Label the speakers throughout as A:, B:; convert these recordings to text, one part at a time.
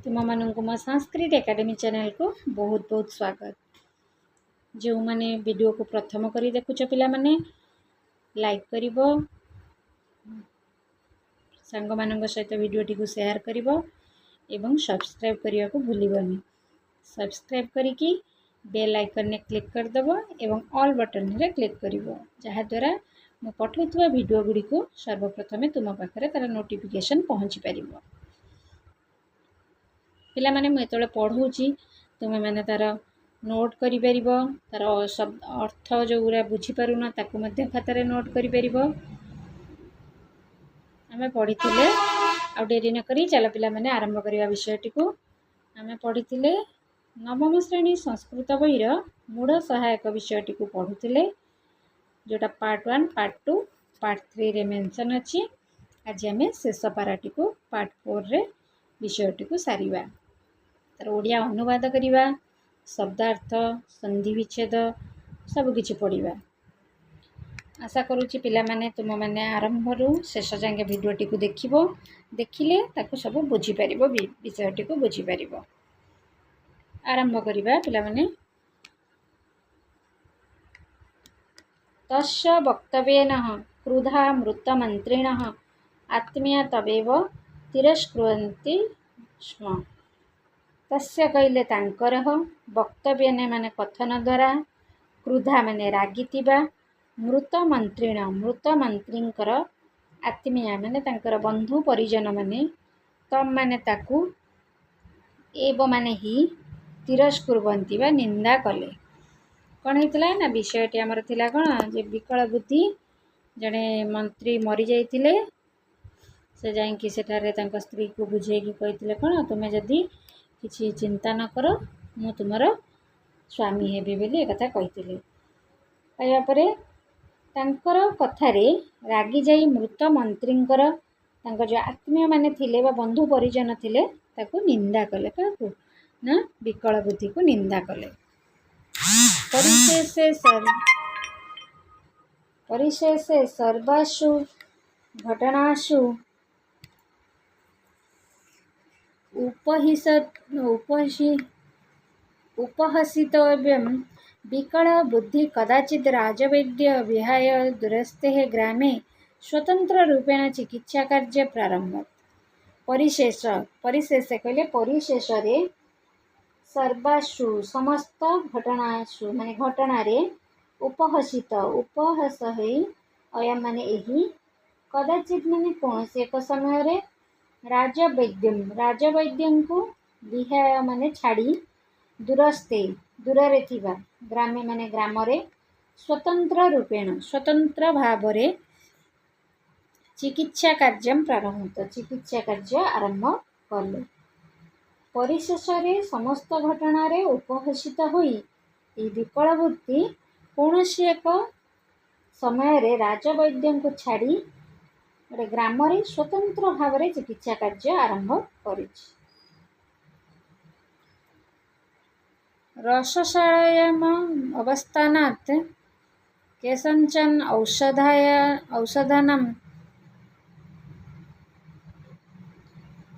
A: तुम मानक मो संस्कृत एकेडमी चैनल को बहुत बहुत स्वागत। जो मैंने वीडियो को प्रथम करी देखुच पिला माने लाइक करिवो, सांग मानक सहित वीडियोटी को शेयर करिवो एवं सब्सक्राइब करिया को भूलिबनी। सब्सक्राइब करिकी बेल आइकन ने क्लिक कर दबो एवं ऑल बटन रे क्लिक करिवो, जहा द्वारा मो पठौथुवा वीडियो गुडी को सर्वप्रथमे तुम पाखरे तार नोटिफिकेशन पहुंची परिवो। पिला माने मैं तो पढ़ाऊँगी तुम मैंने तार नोट करि परिबो, तार शब्द अर्थ जो गुरा बुझी पारुना ताकू मध्य खातारे नोट करि परिबो। आमे पढ़िथिले आ डेरी न करी चला पिला माने आरंभ करिया विषयटी को। आमे पढ़िथिले नवम श्रेणी संस्कृत बहिर मूढ़ सहायक विषयटी को पढ़ुथिले, जोटा पार्ट 1 पार्ट 2 पार्ट 3 रे मेंशन अछि। आज आमे शेष पाराटी को पार्ट 4 रे विषयटी को सारिबा। तार ओडिया अनुवाद करिबा, शब्दार्थ, संधि विच्छेद सब किछि पढ़िबा। आशा करूछि पिला माने तुम माने आरंभ रु शेष जांगे वीडियोटी को देखिबो, देखिले ताकू सब बुझी परिबो, विषयटी को बुझी परिबो। आरंभ करिबा पिला माने। तस्य वक्तव्येनः क्रुधा मृतमन्त्रिणः आत्मीय तवेव तिरस्कुर्वन्ति स्म। तस्य कहले तांकर वक्तव्य ने माने कथन द्वारा, क्रुधा माने रागितिबा, मृत मंत्रीण मृत मंत्रींकर, आत्मीय माने तांकर बंधु परिजन माने, तम माने ताकू, एव माने ही, तिरस्कुर्वन्ति बा निंदा कले। कौन होइतला ना विषयटी आमर थिला कौन जे विकल बुद्धि जड़े मंत्री मरी जाइतिले, से जाइंकी सेठारे तांका स्त्री को बुझेकी कहितिले कौन तुमे जदी किछि चिंता न करो मु तुमर स्वामी हेबी बेली एकथा कहितिले। कहया परे तांकर कथारे रागी जाई मृत मंत्रींकर तांकर जो आत्मीय माने थिले बा बंधु परिजन थिले ताकू निंदा कले। काकू ना विकल बुद्धि को निंदा कले। परिशेषे सर्वासु घटनासु उपहसितव्यं विकल बुद्धि कदाचित् राजवैद्य विहाय दूरस्थे ग्रामे स्वतंत्र रूपेण चिकित्सा कार्य प्रारंभ। परिशेष कहले परिशेष रे सर्वासु समस्त घटनासु माने घटना रे उपहसित उपहास है अयम माने एही, कदाचित् माने कौनसी एक समय रे राजवैद्यं को विहाय माने छाड़ी दूरस्थे दूर रे थिबा ग्रामे माने ग्राम रे स्वतंत्र रूपेण स्वतंत्र भाव रे चिकित्सा कार्य प्रारंभ चिकित्सा कार्य आरंभ कले। परिशेष रे समस्त घटना रे उपहसित होई ए विकल बुद्धि कौनसी एक समय रे राजवैद्यं को छाड़ी गोटे ग्राम रे स्वतंत्र भाव रे चिकित्सा कार्य आरंभ करिछि। रसशालायाम अवस्थानात् केषाञ्चन औषधानां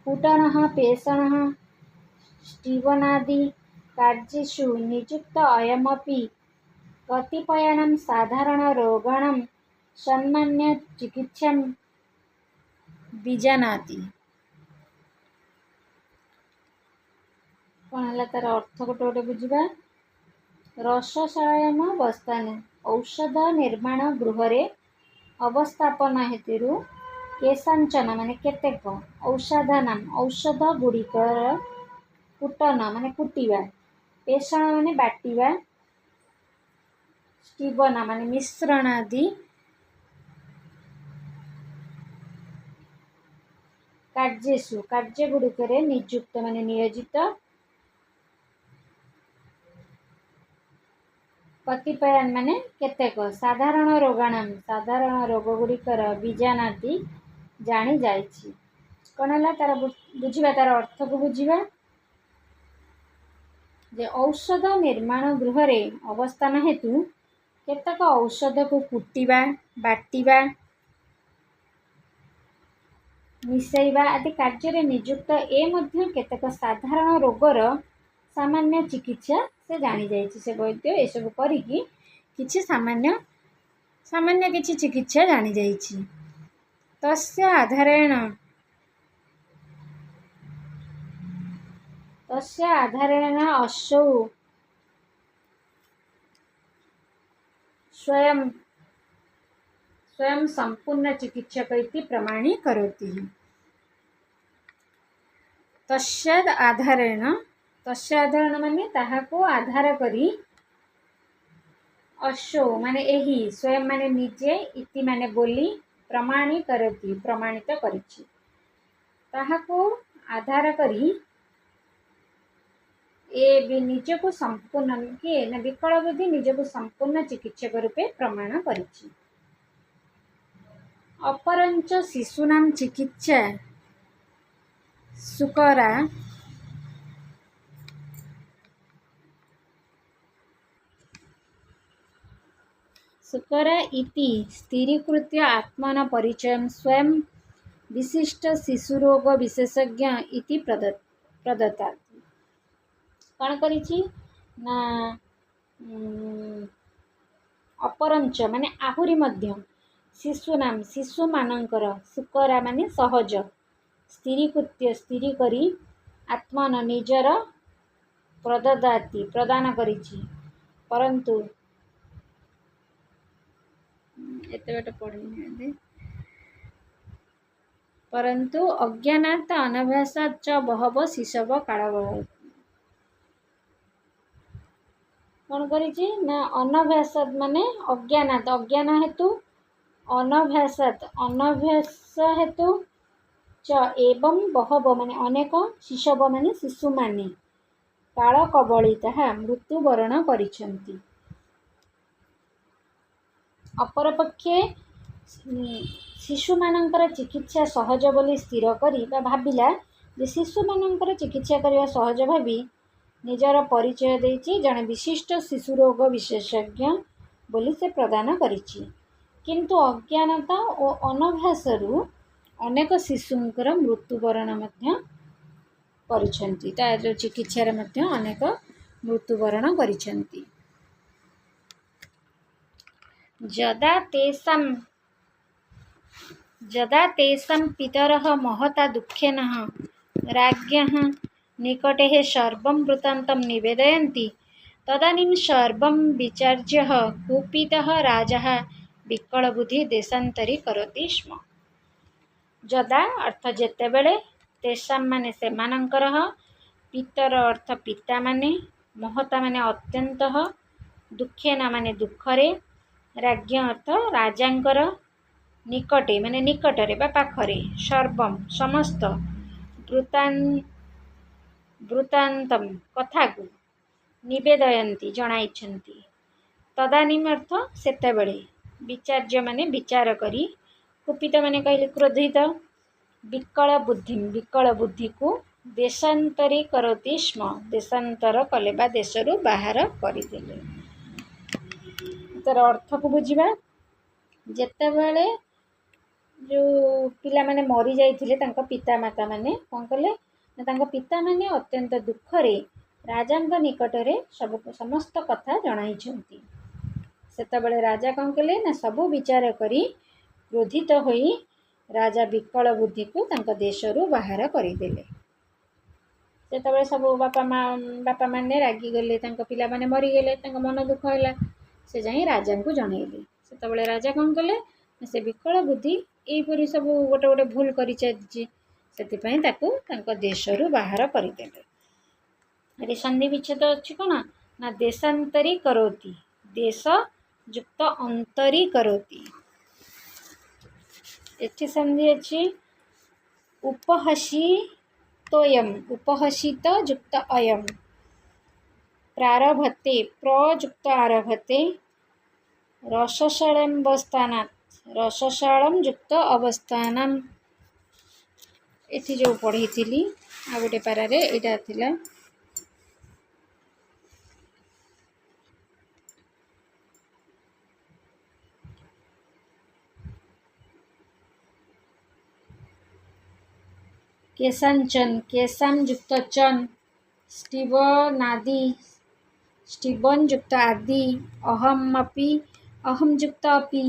A: कूटनः पेषणः स्टीवनादि कार्येषु नियुक्त अयमपि कतिपयानां साधारण रोगाणां सामान्य चिकित्सां विजानाति। कौन है तार अर्थ गोटे गोटे बुझा। रसशालायाम अवस्थान औषध निर्माण गृह अवस्थापन हेतु केषाञ्चन माने केतेक औषधानां औषध गुड़िकर कूटन माने कुटिबा, पेषण माने बाटिबा, स्टीवन माने मिश्रण आदि, कार्येषु कार्य गुड़िकरे नियुक्त माने नियोजित, कतिपयान माने केतेक साधारण रोगाणां साधारण रोग गुड़िकर बीजानादि जानी जाइछि। कौन है तार बुझा तार अर्थ को बुझा जे औषध निर्माण गृह रे अवस्थान हेतु केतक औषध को कुटिबा बाटिबा ମିଶାଇବା ଆଦି କାର୍ଯ୍ୟରେ ନିଯୁକ୍ତ ଏ ମଧ୍ୟ କେତେକ ସାଧାରଣ ରୋଗର ସାମାନ୍ୟ ଚିକିତ୍ସା ସେ ଜାଣିଯାଇଛି। ସେ ବୈଦ୍ୟ ଏସବୁ କରିକି କିଛି ସାମାନ୍ୟ କିଛି ଚିକିତ୍ସା ଜାଣିଯାଇଛି। ତସ୍ୟ ଆଧାରେଣ ଅସौ स्वयं संपूर्ण चिकित्सक इति प्रमाणीकरोति। तस्याद आधारेण माने ताहाको आधार करी अशो माने एही स्वयं माने निजे इति माने बोली प्रमाणीकरोति प्रमाणित करिछि। ताहाको आधार करी ए निजको संपूर्ण किए ना विकल बुद्धि निजको संपूर्ण चिकित्सक रूपे प्रमाण करिछि। अपरंच शिशूनां चिकित्सा सुकरा इति स्थिरीकृत्य आत्मन परिचयं स्वयं विशिष्ट शिशुरोग विशेषज्ञ इति प्रदत्तात्। कौन करिछि ना अपरंच माने आहुरी मध्य शिशु मानकर सुकरा माने सहज स्थिरीकृत्य स्थिरी करी आत्मन निजर प्रददाति प्रदान करिछि। परंतु परंतु अज्ञानात् अनभ्यासात् च बहवो शिशव कालवत्। कौन करिछि ना अनभ्यासात् माने अज्ञानात् अज्ञान हेतु अनभ्यास हेतु च एवं बहवो माने अनेक शिशव माने शिशु माने काल कबलितः मृत्युवरण करिछन्ति। अपरपक्षे शिशु मानकर चिकित्सा सहज बोली स्थिर करी बा भाबिला जे शिशु मानकर चिकित्सा करवा सहज भाबी निजर परिचय देछि जने विशिष्ट शिशु रोग विशेषज्ञ बोली से प्रदान करिछि। किंतु अज्ञानता और अनभ्यासरु अनेक शिशुंकर मृत्युवरण मध्य करिछन्ति। तार चिकित्सा मध्य अनेक मृत्युवरण करिछन्ति। जदा तेषां पितरः महता दुःखेन राज्ञः निकटे सर्वं वृत्तान्तं निवेदयन्ति तदानीं सर्वं विचार्य कुपितः राजा विकलबुद्धि देशान्तरी करोति स्म। जदा अर्थ जेतेबेले तेषां माने सेमानंकर पितर अर्थ पिता माने महता माने अत्यंत दुःखेन माने दुःखरे राज्ञ अर्थ राजांकर निकटे माने निकटरे बा पाखरे सर्वम समस्त वृत्तान्तम कथाकु निवेदयन्ति जणाइछन्ति। तदानीम अर्थ सेतेबेले विचार्य माने विचार करी कुपित माने कहले क्रोधित विकल बुद्धि को देशांतरी करोति स्म देशांतर कले बा देशरु बाहर करिदेले। तार अर्थ को बुझिबा जेतेबेले जो पिला माने मरी जाइथिले तांका पिता माता माने कोन कले ना तांका पिता माने अत्यंत दुखरे राजांक निकटरे समस्त कथा जणाइछन्ति। सेतेबेले राजा कोन कले ना सबु विचार करी क्रोधित होई राजा विकल बुद्धि को तांका देशरु बाहर करिदेले। सेतेबेले सबु बापा माने रागी गले तांका पिला माने मरी गेले तांका मन दुख होला से जाई राजा को जणाइले। सेतेबेले राजा कोन कले से विकल बुद्धि एपरि सबु गोटे गोटे भूल करि चालिछि सेतिपई ताकू तांका देशरु बाहर करिदेले। एरि संधि विच्छेद अछि कोन ना देशांतरी करोति देश युक्त अंतरी करोति। एठी संधि अछि उपहसितोयम उपहसित युक्त अयम प्रारभते प्रयुक्त आरभते रसशालम्बस्थानात् रसशालम युक्त अवस्थानम। एठी जो पढ़ी थिली आ गोटे पारारे एटा थिला केशांचन केशां युक्त चन स्टीवनादि स्टीबन युक्त आदि अहमपि अहम युक्त अपि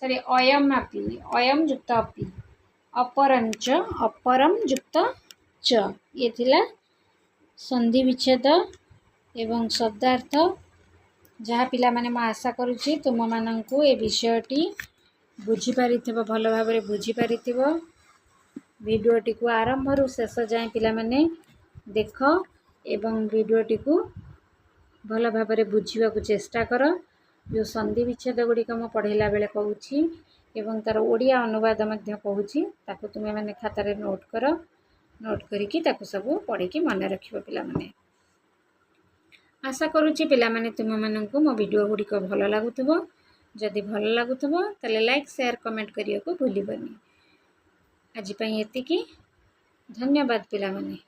A: सॉरी अयम युक्त अपि अपरंच अपरम युक्त च ये थिला संधि विच्छेद एवं शब्दार्थ जहाँ पिला माने मैं आशा करुच्ची तुम मानंकु ए विषयटी बुझी पारिथिबो भल भाबरे बुझी पारिथिबो भिडियोटी को आरंभ रु शेष जाए पिला माने देख एवं भिडियोटी को भल भाबरे बुझीबा को चेष्टा कर जो संधि विच्छेद गुड़िक मु पढ़ेला बेले कहूची एवं तार ओडिया अनुवाद मध्य कहूची ताको तुमे माने खातारे नोट कर नोट करिकी ताको सब पढ़िकी मन रखिबो पिला माने आशा करुच्ची पिला माने तुम मानंकु मो वीडियो गुड़िक भल लागुथबो जदि भल लागुथबो ताले लाइक शेयर कमेंट करिया को भूलिबनी आज पई एतिकी धन्यवाद पिला माने।